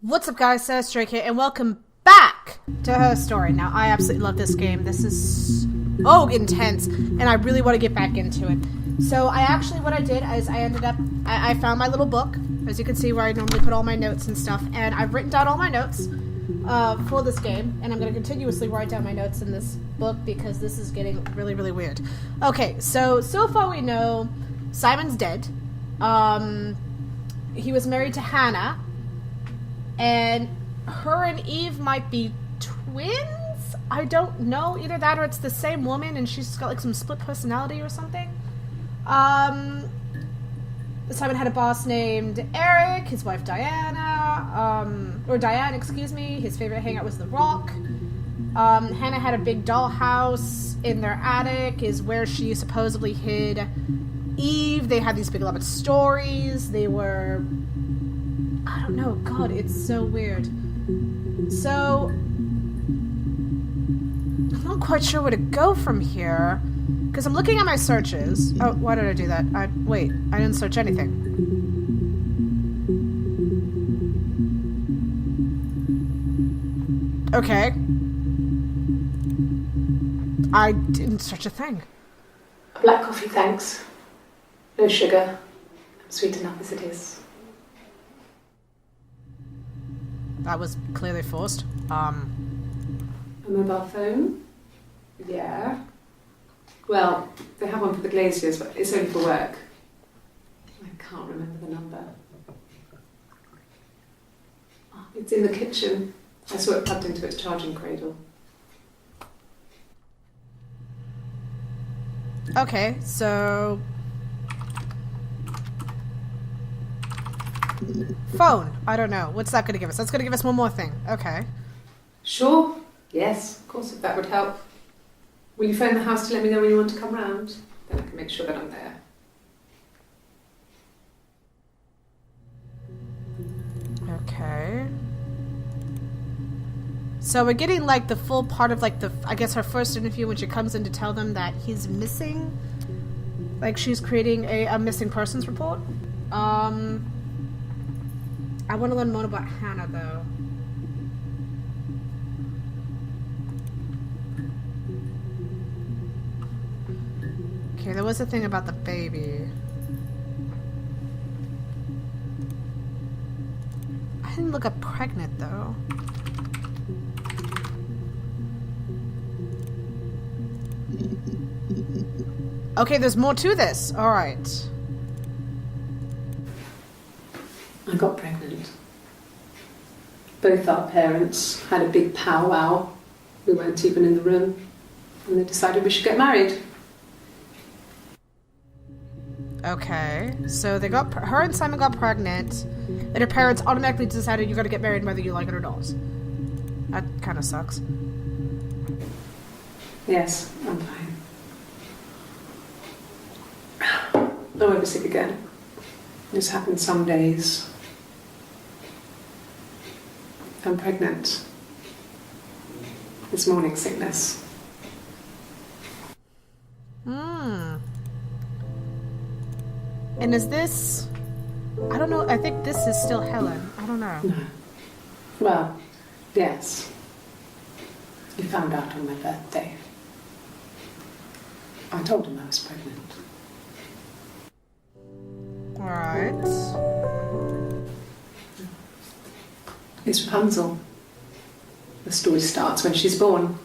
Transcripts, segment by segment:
What's up guys, Sarus here, and welcome back to Her Story. Now, I absolutely love this game. This is so intense, and I really want to get back into it. So, what I did is I found my little book, as you can see, where I normally put all my notes and stuff, and I've written down all my notes for this game, and I'm going to continuously write down my notes in this book because this is getting really, really weird. Okay, so far we know Simon's dead. He was married to Hannah, and her and Eve might be twins? I don't know. Either that or it's the same woman and she's got like some split personality or something. Simon had a boss named Eric, his wife Diana, Diane, excuse me. His favorite hangout was The Rock. Hannah had a big dollhouse in their attic, is where she supposedly hid Eve. They had these big elaborate stories. They were... I don't know. God, it's so weird. So, I'm not quite sure where to go from here. Because I'm looking at my searches. Oh, why did I do that? Wait, I didn't search anything. Okay. I didn't search a thing. Black coffee, thanks. No sugar. Sweet enough as it is. That was clearly forced. A mobile phone? Yeah. Well, they have one for the glaziers, but it's only for work. I can't remember the number. Oh, it's in the kitchen. I saw it plugged into its charging cradle. Okay, so... Phone. I don't know. What's that going to give us? That's going to give us one more thing. Okay. Sure. Yes, of course, if that would help. Will you phone the house to let me know when you want to come round? Then I can make sure that I'm there. Okay. So we're getting like the full part of like I guess her first interview when she comes in to tell them that he's missing. Like she's creating a missing persons report. I want to learn more about Hannah, though. Okay, there was a thing about the baby. I didn't look up pregnant, though. Okay, there's more to this. All right. I got pregnant. Both our parents had a big powwow. We weren't even in the room. And they decided we should get married. Okay, so they got... Her and Simon got pregnant, and her parents automatically decided you gotta get married whether you like it or not. That kind of sucks. Yes, I'm fine. I won't be sick again. This happens some days. I'm pregnant. It's morning sickness. And is this... I don't know, I think this is still Helen. I don't know. No. Well, yes. He found out on my birthday. I told him I was pregnant. Alright. It's Rapunzel. The story starts when she's born.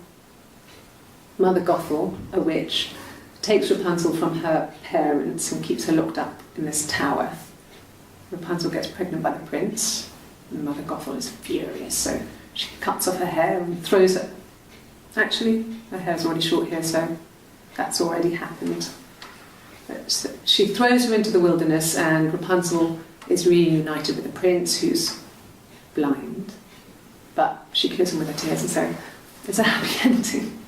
Mother Gothel, a witch, takes Rapunzel from her parents and keeps her locked up in this tower. Rapunzel gets pregnant by the prince, and Mother Gothel is furious, so she cuts off her hair and throws it. Actually, her hair's already short here, so that's already happened. So she throws her into the wilderness, and Rapunzel is reunited with the prince, who's blind, but she kills him with her tears, and so it's a happy ending.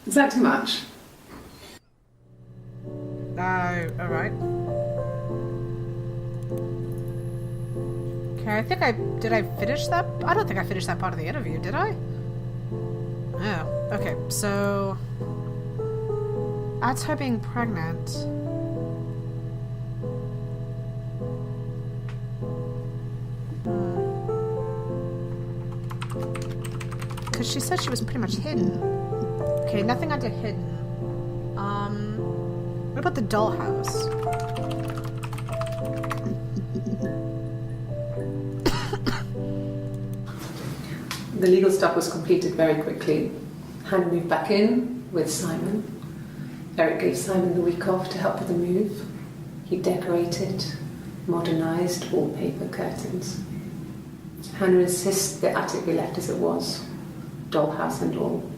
Is that too much? Alright. Okay, did I finish that? I don't think I finished that part of the interview, did I? Oh, okay, so... That's her being pregnant. Because she said she was pretty much hidden. Okay, nothing under hidden. What about the dollhouse? The legal stuff was completed very quickly. Hannah moved back in with Simon. Eric gave Simon the week off to help with the move. He decorated, modernised wallpaper, curtains. Hannah insists the attic be left as it was, dollhouse and all.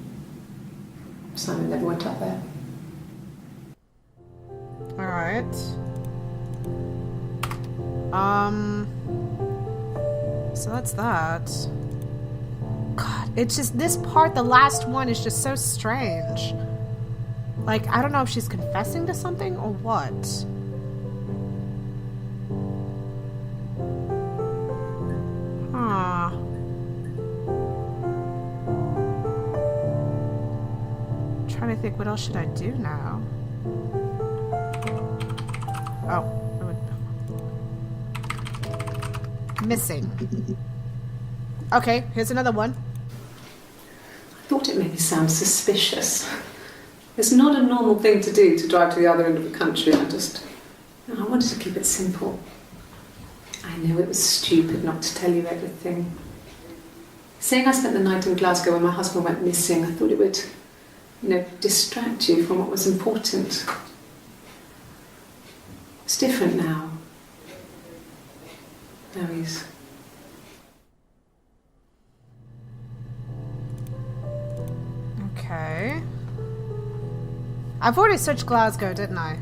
Simon never went up there. Alright. So that's that. God, it's just this part, the last one, is just so strange. Like, I don't know if she's confessing to something or what. Huh. I'm trying to think, what else should I do now? Oh. Missing. Okay, here's another one. I thought it made me sound suspicious. It's not a normal thing to do, to drive to the other end of the country. I wanted to keep it simple. I know it was stupid not to tell you everything. Saying I spent the night in Glasgow when my husband went missing, I thought it would, distract you from what was important. It's different now. Now he's... Okay. I've already searched Glasgow, didn't I?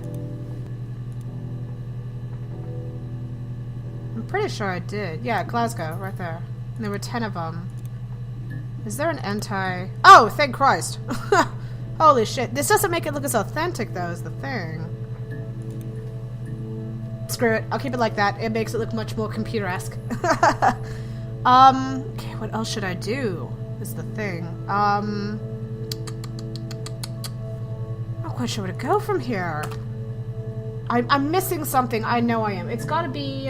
I'm pretty sure I did. Yeah, Glasgow, right there. And there were 10 of them. Is there an anti... Oh, thank Christ! Holy shit. This doesn't make it look as authentic, though, as the thing. Screw it. I'll keep it like that. It makes it look much more computer-esque. Okay, what else should I do? Is the thing. I'm not quite sure where to go from here. I'm missing something. I know I am. It's gotta be...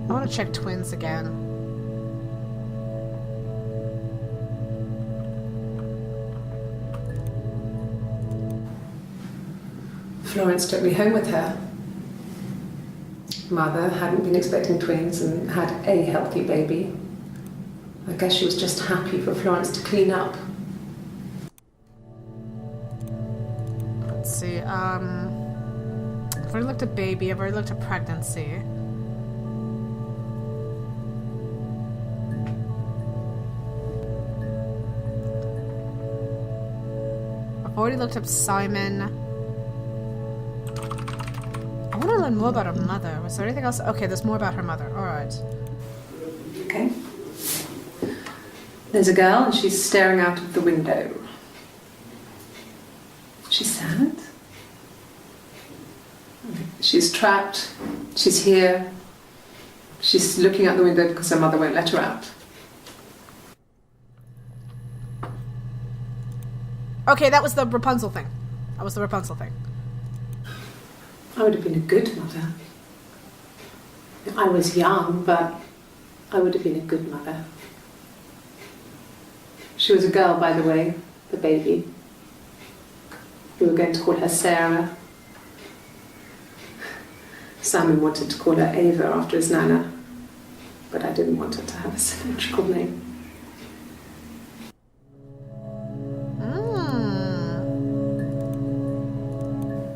I want to check twins again. Florence took me home with her. Mother hadn't been expecting twins and had a healthy baby. I guess she was just happy for Florence to clean up. Let's see, I've already looked at baby, I've already looked at pregnancy. I've already looked up Simon. I want to learn more about her mother. Was there anything else? Okay, there's more about her mother. Alright. Okay. There's a girl and she's staring out of the window. She's sad. She's trapped. She's here. She's looking out the window because her mother won't let her out. Okay, that was the Rapunzel thing. That was the Rapunzel thing. I would have been a good mother. I was young, but I would have been a good mother. She was a girl, by the way, the baby. We were going to call her Sarah. Simon wanted to call her Ava after his nana, but I didn't want her to have a symmetrical name.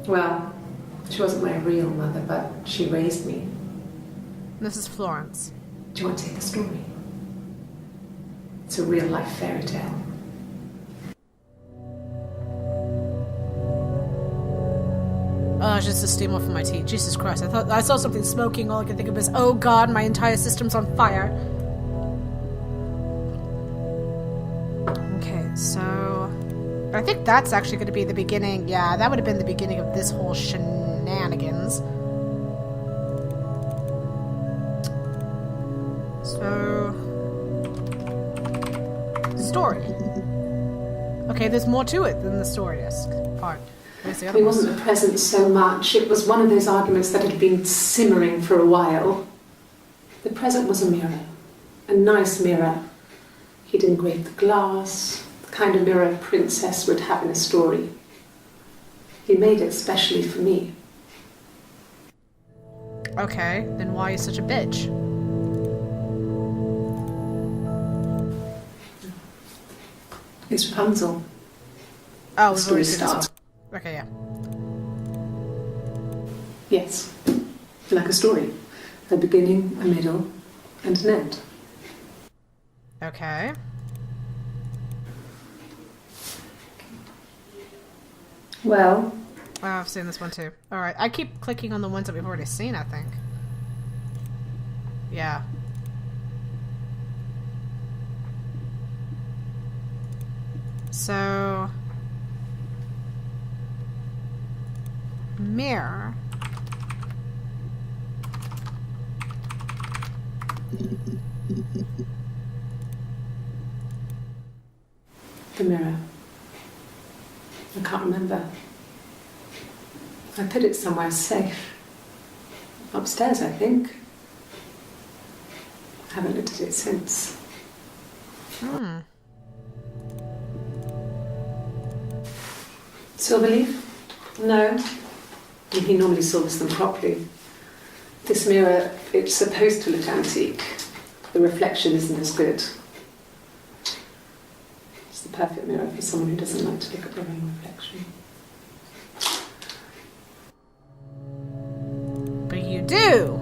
Well, she wasn't my real mother, but she raised me. This is Florence. Do you want to hear the story? It's a real-life fairy tale. Oh, it's just a steam off of my teeth. Jesus Christ, I thought I saw something smoking. All I could think of is, oh god, my entire system's on fire. Okay, so... I think that's actually going to be the beginning. Yeah, that would have been the beginning of this whole shenanigans. So... Story. Okay, there's more to it than the story-esque part. Where's the other It one? wasn't the present so much. It was one of those arguments that had been simmering for a while. The present was a mirror. A nice mirror. He'd engraved the glass, the kind of mirror a princess would have in a story. He made it specially for me. Okay, then why are you such a bitch? It's Rapunzel. Oh, The we've story already seen this starts. one. Okay, yeah. Yes, like a story. A beginning, a middle, and an end. Okay. Well, Oh, I've seen this one too. Alright, I keep clicking on the ones that we've already seen, I think. Yeah. So... Mirror. the mirror. I can't remember. I put it somewhere safe. Upstairs, I think. I haven't looked at it since. Hmm. Silverleaf? No. He normally silvers them properly. This mirror, it's supposed to look antique. The reflection isn't as good. It's the perfect mirror for someone who doesn't like to look at their own reflection. But you do!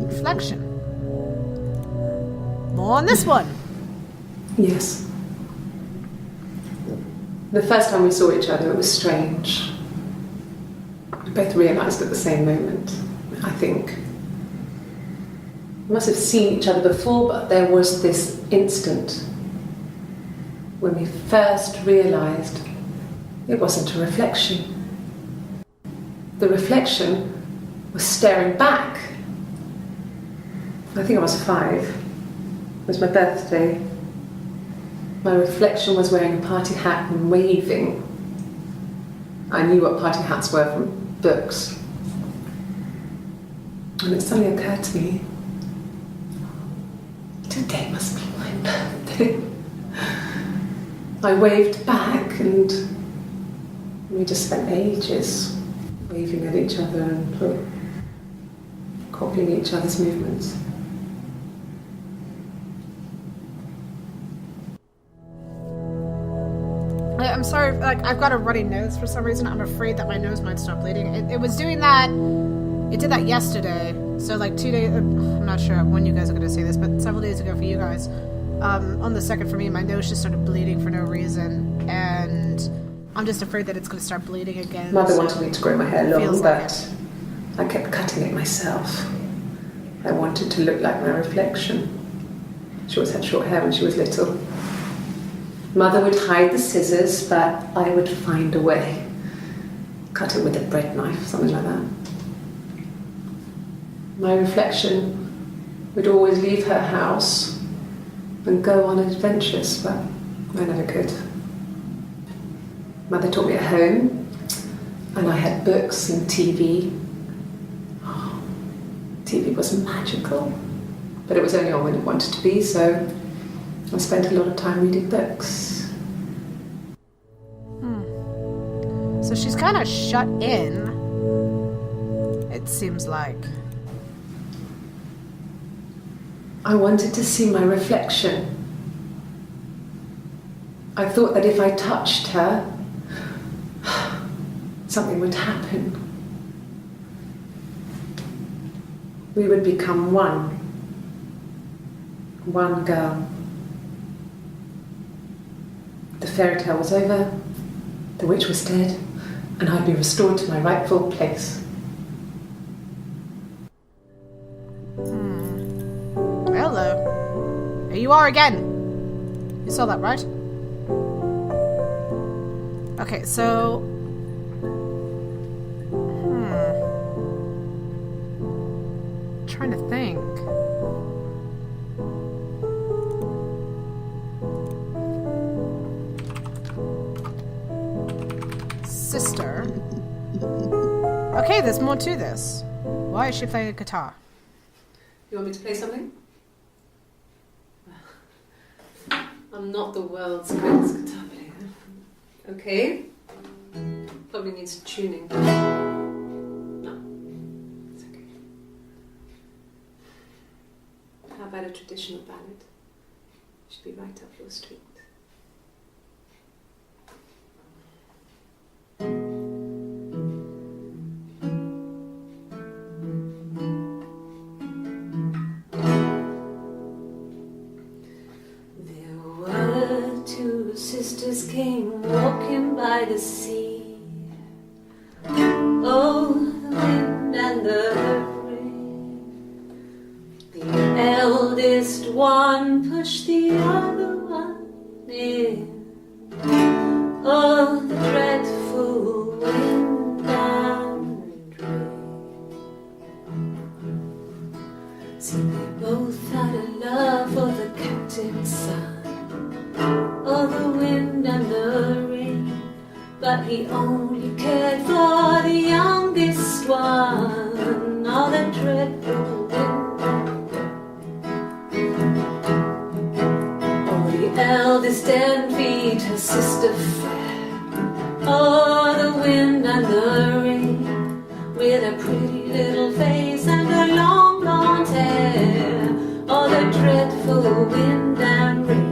Reflection. More on this one. Yes. The first time we saw each other, it was strange. We both realised at the same moment, I think. We must have seen each other before, but there was this instant when we first realised it wasn't a reflection. The reflection was staring back. I think I was 5. It was my birthday. My reflection was wearing a party hat and waving. I knew what party hats were from books. And it suddenly occurred to me, today must be my birthday. I waved back and we just spent ages waving at each other and copying each other's movements. I'm sorry, like, I've got a runny nose for some reason. I'm afraid that my nose might stop bleeding. It was doing that, it did that yesterday. So, like, 2 days, I'm not sure when you guys are going to see this, but several days ago for you guys, on the second for me, my nose just started bleeding for no reason, and I'm just afraid that it's going to start bleeding again. Mother so wanted me to grow my hair long, feels but like I kept cutting it myself. I wanted to look like my reflection. She always had short hair when she was little. Mother would hide the scissors, but I would find a way. Cut it with a bread knife, something like that. My reflection would always leave her house and go on adventures, but I never could. Mother taught me at home, and I had books and TV. Oh, TV was magical, but it was only on when it wanted to be, so I spent a lot of time reading books. So she's kind of shut in, it seems like. I wanted to see my reflection. I thought that if I touched her, something would happen. We would become one. One girl. The fairy tale was over, the witch was dead, and I'd be restored to my rightful place. Hello. Here you are again. You saw that, right? Okay, so... Trying to think. sister. Okay, there's more to this. Why is she playing a guitar? You want me to play something? I'm not the world's greatest guitar player. Okay. Probably needs tuning. No, it's okay. How about a traditional ballad? Should be right up your street. Sisters came walking by the sea. Oh, the wind and the rain. The eldest one pushed the other one in. Oh, the dreadful wind and rain. See, they both had a love for the captain's son. Oh, the wind and the rain, but he only cared for the youngest one. Oh, the dreadful wind and rain. Oh, the eldest envied her sister fair. Oh, the wind and the rain, with a pretty little face and her long blonde hair. Oh, the dreadful wind and rain.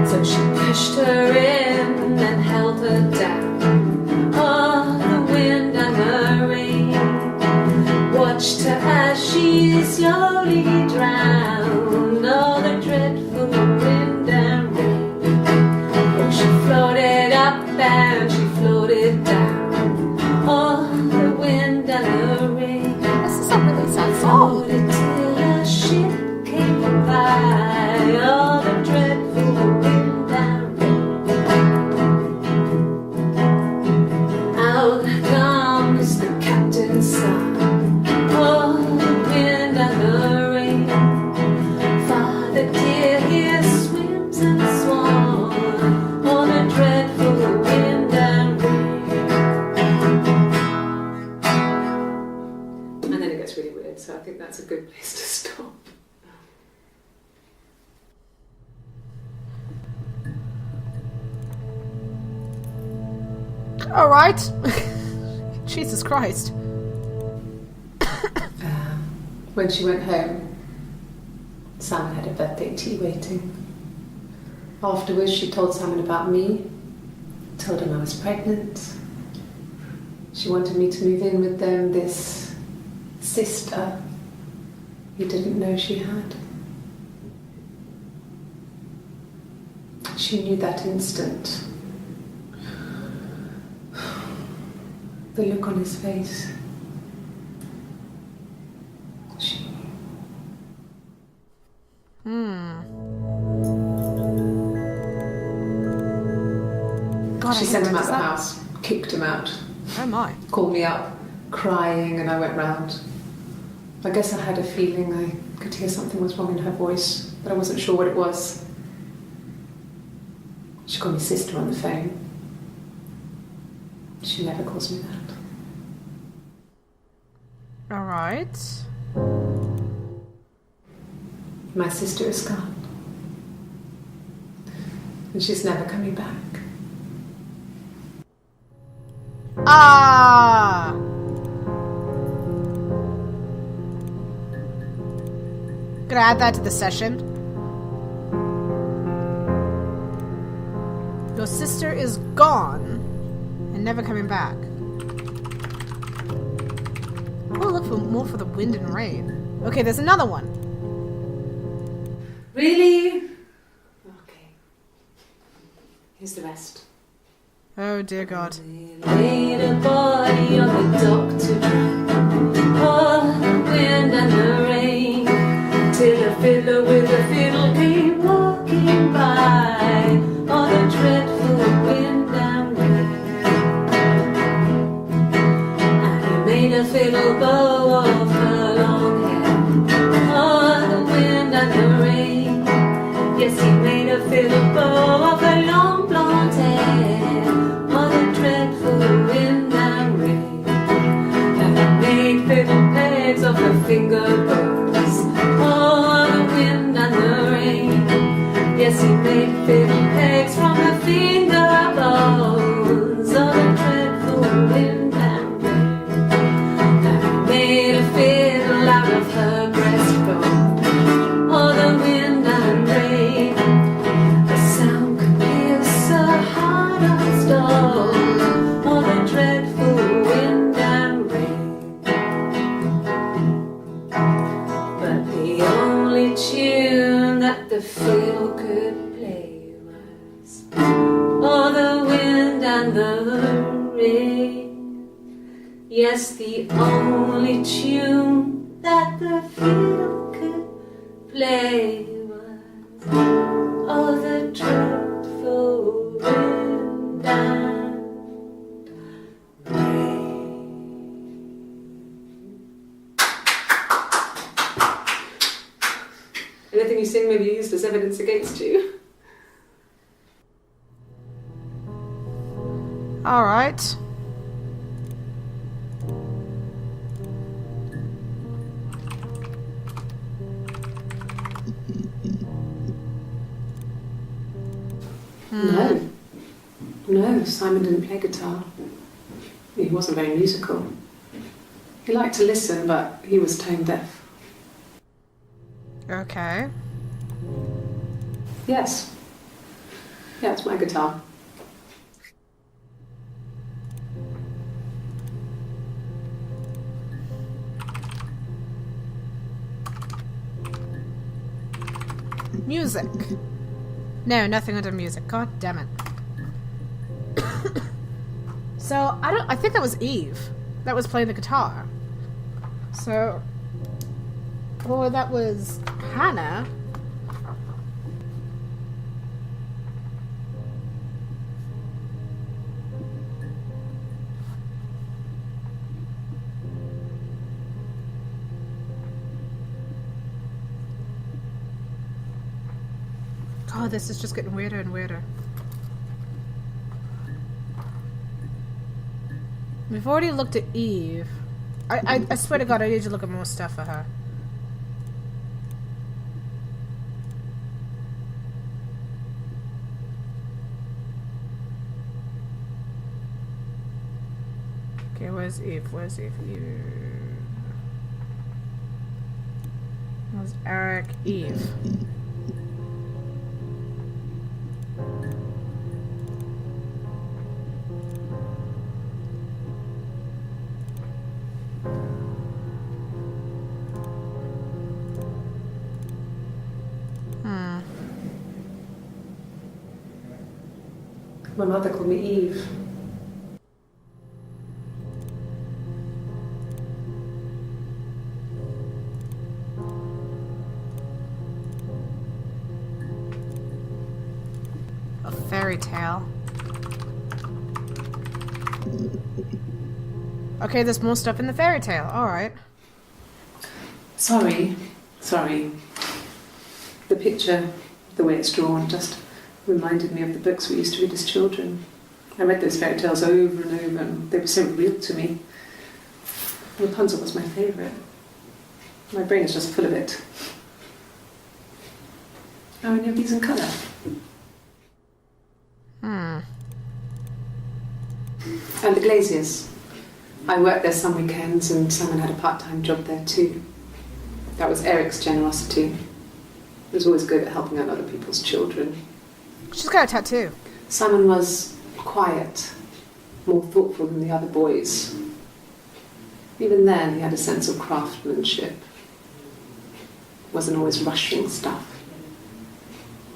So she pushed her in and held her down. Oh, the wind and the rain watched her as she slowly drowned. Oh, the dreadful wind and rain. Oh, she floated up and she floated down. Oh, the wind and the rain. This is a really sad song. Floated till a ship came by. Oh, the dreadful wind. Out comes the captain's son. Oh, the wind and the rain. Father dear, here swims and swan. Oh, the dreadful wind and rain. And then it gets really weird, so I think that's a good place to stop. All right. Jesus Christ. When she went home, Sam had a birthday tea waiting. Afterwards, she told Simon about me, told him I was pregnant. She wanted me to move in with them, this sister he didn't know she had. She knew that instant. The look on his face. She God, She sent him out of the house, kicked him out, Oh my. called me up, crying, and I went round. I guess I had a feeling I could hear something was wrong in her voice, but I wasn't sure what it was. She called me sister on the phone. She never calls me that. All right. My sister is gone. And she's never coming back. Ah! Gonna add that to the session. Your sister is gone and never coming back. Oh, look for more for the wind and rain. Okay, there's another one. Really? Okay. Here's the rest. Oh dear God. They laid a body on the dock to drown. Oh, the wind and the rain, till a fiddler with a fiddle came walking by. Oh, the dreadful wind and rain. And he made a fiddle bow of her long hair. Oh, the wind and the rain. Yes, he made a fiddle bow of her long blonde hair. fingerbones. Oh, the wind and the rain. Yes, he made fiddle pegs from her finger bones. Oh, the dreadful wind and rain. And he made a fiddle out of her breastbone. Oh, the wind and rain. The sound could pierce so hard of stone. Oh, the dreadful wind and rain. But the only tune that the fiddle could play was oh, the wind and the rain. Yes, the only tune that the fiddle could play was oh, the dreadful wind and rain. Anything you sing may be used as evidence against you. All right. No, Simon didn't play guitar. He wasn't very musical. He liked to listen, but he was tone deaf. Okay. Yes. Yeah, it's my guitar. Music. No, nothing under music. God damn it. So, I think that was Eve that was playing the guitar. So, or that was Hannah. God, this is just getting weirder and weirder. We've already looked at Eve. I swear to God, I need to look at more stuff for her. Okay, where's Eve? Where's Eve? Eve. Where's Eric? Eve. My mother called me Eve. A fairy tale. Okay, there's more stuff in the fairy tale. Alright. Sorry. The picture, the way it's drawn, just reminded me of the books we used to read as children. I read those fairy tales over and over, and they were so real to me. Rapunzel was my favourite. My brain is just full of it. Are any of these in colour? And the Glaziers. I worked there some weekends, and Simon had a part-time job there too. That was Eric's generosity. He was always good at helping out other people's children. She's got a tattoo. Simon was quiet, more thoughtful than the other boys. Even then, he had a sense of craftsmanship. Wasn't always rushing stuff.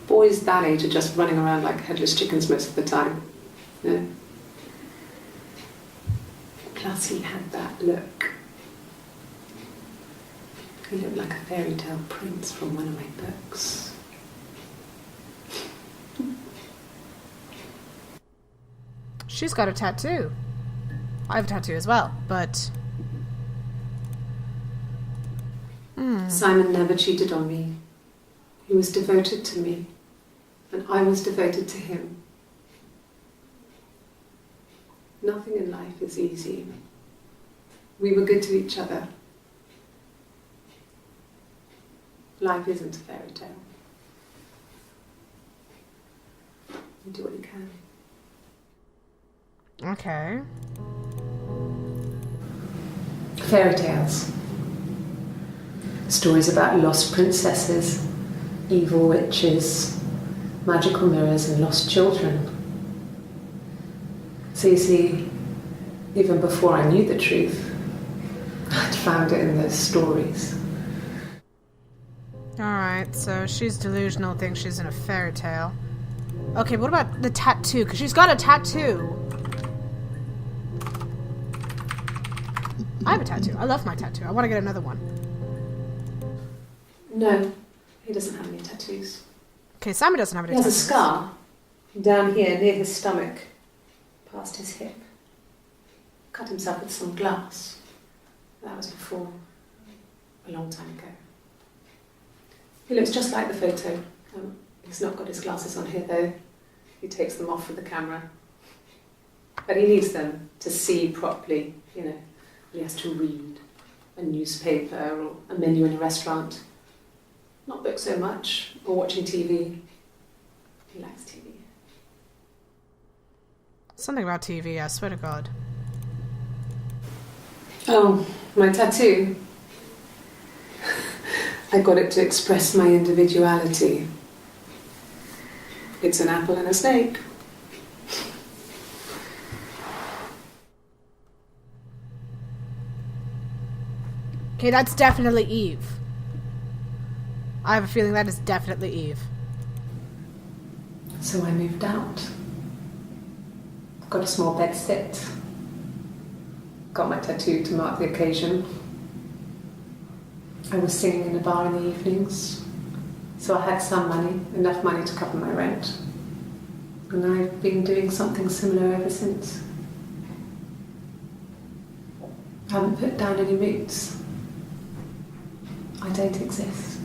Boys that age are just running around like headless chickens most of the time. Yeah. Plus, he had that look. He looked like a fairy tale prince from one of my books. She's got a tattoo. I have a tattoo as well, but... Simon never cheated on me. He was devoted to me, and I was devoted to him. Nothing in life is easy. We were good to each other. Life isn't a fairy tale. You do what you can. Okay. Fairy tales. Stories about lost princesses, evil witches, magical mirrors and lost children. So you see, even before I knew the truth, I'd found it in those stories. Alright, so she's delusional, thinks she's in a fairy tale. Okay, what about the tattoo? Because she's got a tattoo. I have a tattoo. I love my tattoo. I want to get another one. No, he doesn't have any tattoos. Okay, Simon doesn't have any He has a tattoos. scar down here near his stomach, past his hip. Cut himself with some glass. That was before, a long time ago. He looks just like the photo. He's not got his glasses on here though. He takes them off with the camera. But he needs them to see properly, you know. He has to read a newspaper or a menu in a restaurant. Not book so much, or watching TV. He likes TV. Something about TV, I swear to God. Oh, my tattoo. I got it to express my individuality. It's an apple and a snake. Okay, that's definitely Eve. I have a feeling that is definitely Eve. So I moved out. Got a small bed sit. Got my tattoo to mark the occasion. I was singing in a bar in the evenings, so I had some money, enough money to cover my rent. And I've been doing something similar ever since. I haven't put down any roots. I don't exist.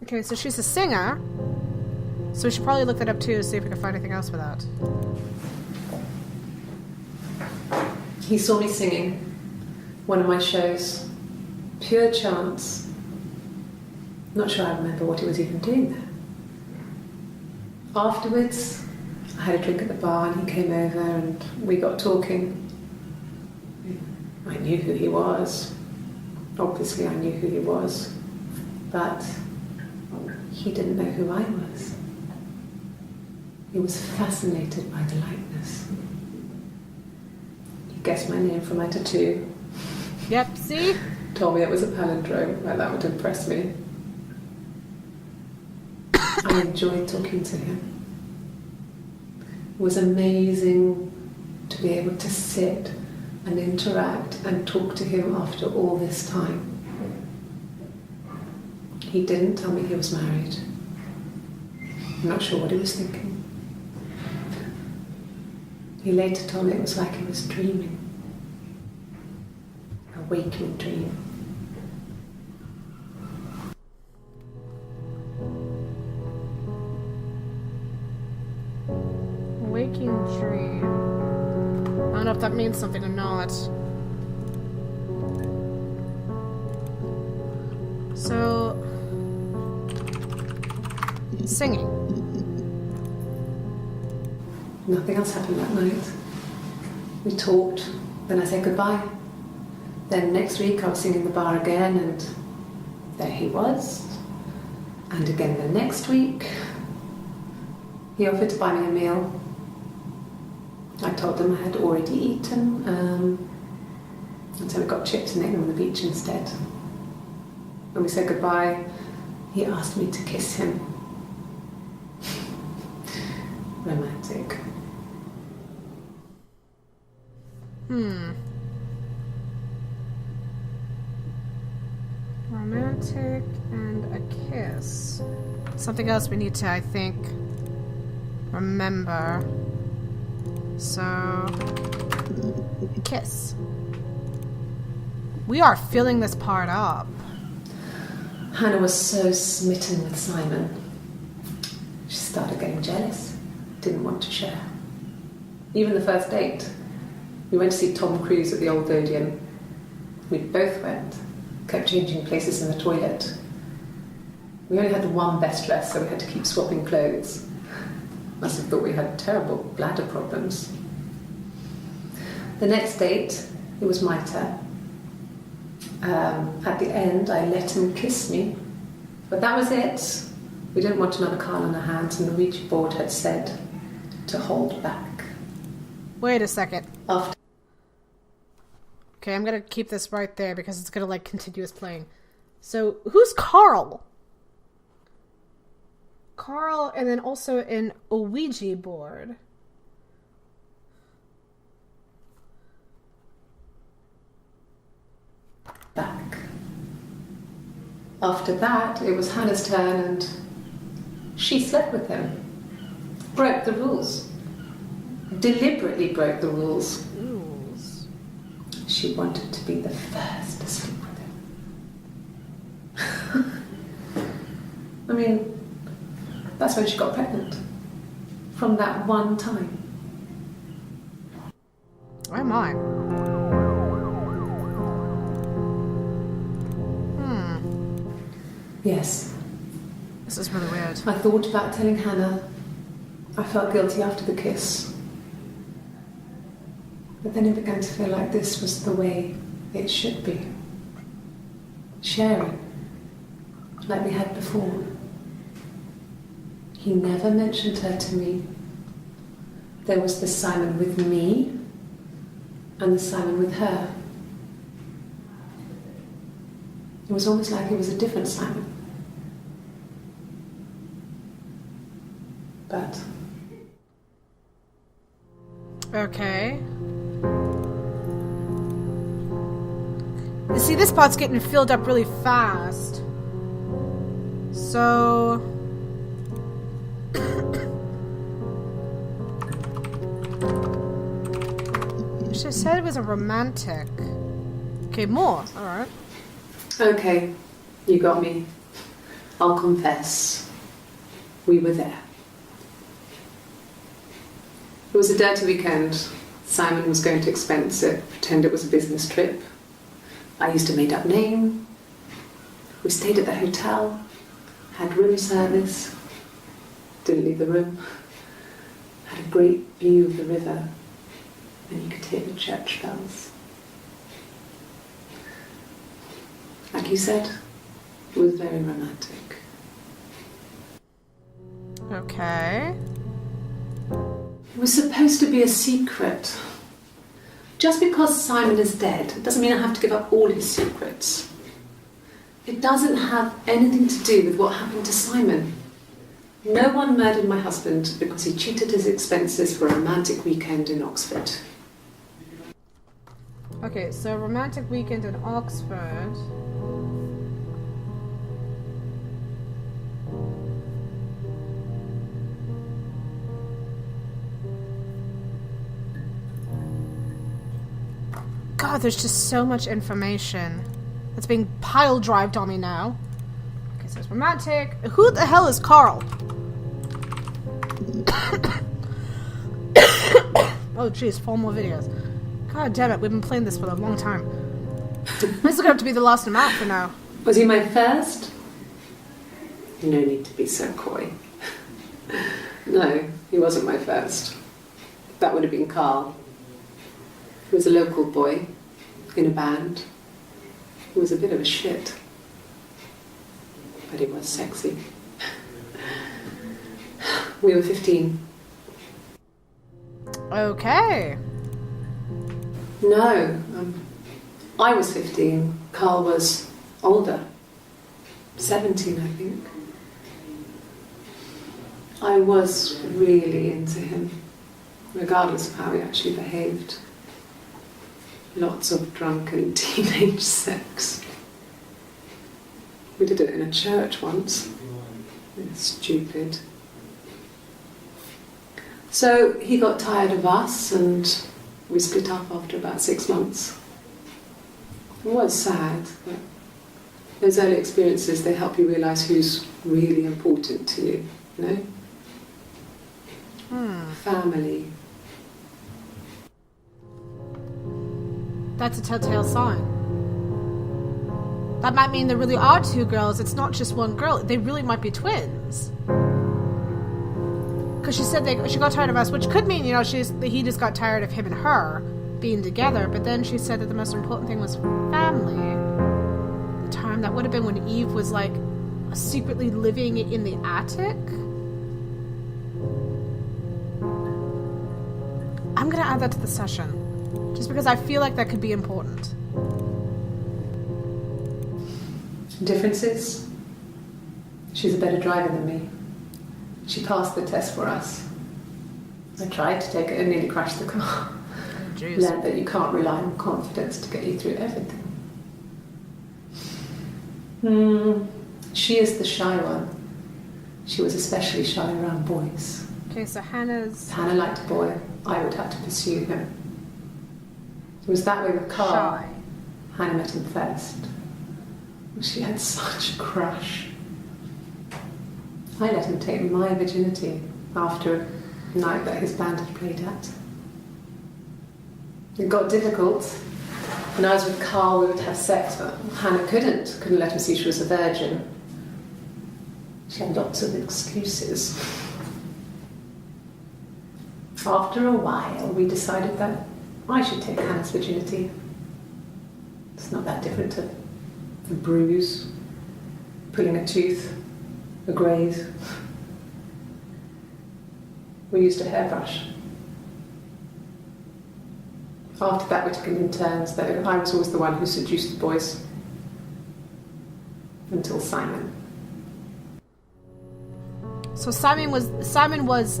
Okay, so she's a singer. So we should probably look that up too to see if we can find anything else for that. He saw me singing one of my shows. Pure chance. Not sure I remember what he was even doing there. Afterwards, I had a drink at the bar and he came over and we got talking. I knew who he was. Obviously I knew who he was. But he didn't know who I was. He was fascinated by the likeness. He guessed my name from my tattoo. Yep, see? Told me it was a palindrome, like that would impress me. I enjoyed talking to him. It was amazing to be able to sit and interact and talk to him after all this time. He didn't tell me he was married. I'm not sure what he was thinking. He later told me it was like he was dreaming. A waking dream. Waking dream. I don't know if that means something or not. So, singing. Nothing else happened that night. We talked, then I said goodbye. Then next week I was singing in the bar again and there he was. And again the next week, he offered to buy me a meal. I told him I had already eaten, and so we got chips and ate them on the beach instead. When we said goodbye, he asked me to kiss him. Romantic. Romantic and a kiss. Something else we need to, I think, remember. So, kiss. We are filling this part up. Hannah was so smitten with Simon. She started getting jealous. Didn't want to share. Even the first date. We went to see Tom Cruise at the Old Odeon. We both went. kept changing places in the toilet. We only had the one best dress, so we had to keep swapping clothes. Must have thought we had terrible bladder problems. The next date, it was my turn. At the end, I let him kiss me, but that was it. We didn't want another Carl on our hands, and the Ouija board had said to hold back. Wait a second. After Okay, I'm gonna keep this right there because it's gonna like continuous playing. So, who's Carl? Carl, and then also an Ouija board. back. After that, it was Hannah's turn, and she slept with him. Broke the rules. Deliberately broke the rules. She wanted to be the first to sleep with him. I mean, that's when she got pregnant. From that one time. Oh my. Yes. This is really weird. I thought about telling Hannah. I felt guilty after the kiss. But then it began to feel like this was the way it should be. Sharing. Like we had before. He never mentioned her to me. There was the Simon with me and the Simon with her. It was almost like it was a different Simon. But... Okay. You see, this pot's getting filled up really fast. So... She said it was a romantic. Okay, more. Alright. Okay, you got me. I'll confess. We were there. It was a dirty weekend. Simon was going to expense it, pretend it was a business trip. I used a made-up name. We stayed at the hotel, had room service, didn't leave the room, had a great view of the river, and you could hear the church bells. Like you said, it was very romantic. Okay. It was supposed to be a secret. Just because Simon is dead doesn't mean I have to give up all his secrets. It doesn't have anything to do with what happened to Simon. No one murdered my husband because he cheated his expenses for a romantic weekend in Oxford. Okay, so romantic weekend in Oxford. God, there's just so much information that's being pile drived on me now. Okay, so it's romantic. Who the hell is Carl? Oh, jeez, 4 more videos. God damn it, we've been playing this for a long time. This is going to have to be the last amount for now. Was he my first? No need to be so coy. No, he wasn't my first. That would have been Carl. He was a local boy in a band. He was a bit of a shit. But he was sexy. We were 15. Okay. No, I was 15. Carl was older. 17, I think. I was really into him, regardless of how he actually behaved. Lots of drunken teenage sex. We did it in a church once. It's stupid. So he got tired of us and we split up after about 6 months. It was sad, but those early experiences, they help you realise who's really important to you, you know? Family. That's a telltale sign. That might mean there really are two girls. It's not just one girl. They really might be twins. Because she said she got tired of us, which could mean, you know, he just got tired of him and her being together. But then she said that the most important thing was family. The time that would have been when Eve was like secretly living in the attic. I'm gonna add that to the session, just because I feel like that could be important. Difference is, she's a better driver than me. She passed the test for us. I tried to take it and nearly crashed the car. Jeez. Learned that you can't rely on confidence to get you through everything. She is the shy one. She was especially shy around boys. Okay, so Hannah liked a boy. I would have to pursue him. It was that way with Carl. shy. Hannah met him first. She had such a crush. I let him take my virginity after a night that his band had played at. It got difficult. When I was with Carl, we would have sex, but Hannah couldn't let him see she was a virgin. She had lots of excuses. After a while, we decided that I should take Hannah's virginity. It's not that different to a bruise, pulling a tooth, a graze. We used a hairbrush. After that, we took it in turns, though I was always the one who seduced the boys. Until Simon. So Simon was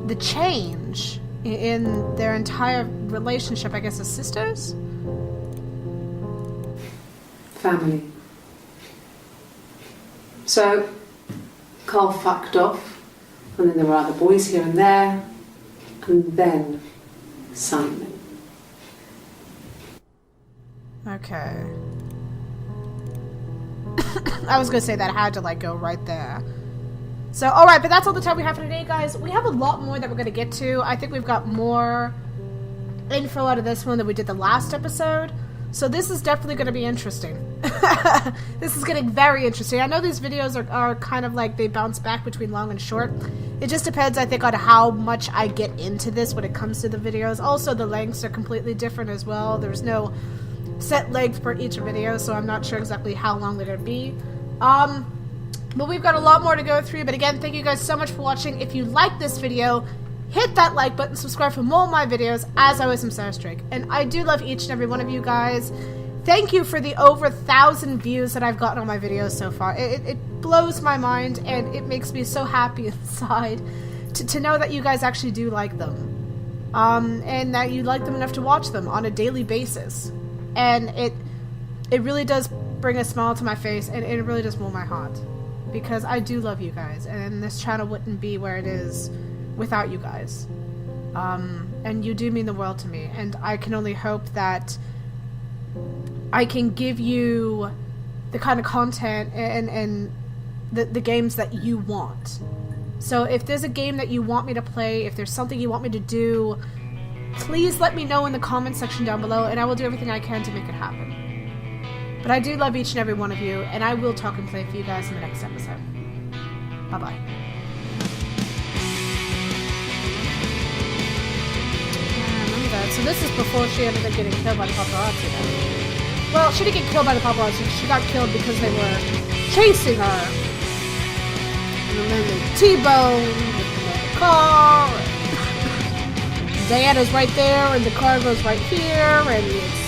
the change in their entire relationship, I guess, as sisters? Family. So, Carl fucked off, and then there were other boys here and there, and then Simon. Okay. I was gonna say that had to like go right there. So, alright, but that's all the time we have for today, guys. We have a lot more that we're gonna get to. I think we've got more info out of this one than we did the last episode. So this is definitely going to be interesting. This is getting very interesting. I know these videos are kind of like they bounce back between long and short. It just depends, I think, on how much I get into this when it comes to the videos. Also, the lengths are completely different as well. There's no set length for each video, so I'm not sure exactly how long they're going to be. But we've got a lot more to go through. But again, thank you guys so much for watching. If you like this video, hit that like button, subscribe for more of my videos. As always, I'm Sarus, and I do love each and every one of you guys. Thank you for the over 1,000 views that I've gotten on my videos so far. It blows my mind, and it makes me so happy inside to know that you guys actually do like them. And that you like them enough to watch them on a daily basis. And it really does bring a smile to my face, and it really does warm my heart. Because I do love you guys, and this channel wouldn't be where it is without you guys. And you do mean the world to me, and I can only hope that I can give you the kind of content and the games that you want. So if there's a game that you want me to play, if there's something you want me to do, please let me know in the comment section down below, and I will do everything I can to make it happen. But I do love each and every one of you, and I will talk and play for you guys in the next episode. Bye-bye. So this is before she ended up getting killed by the paparazzi. Well, she didn't get killed by the paparazzi. She got killed because they were chasing her. And then they T-boned the car. Diana's right there, and the car goes right here, and it's...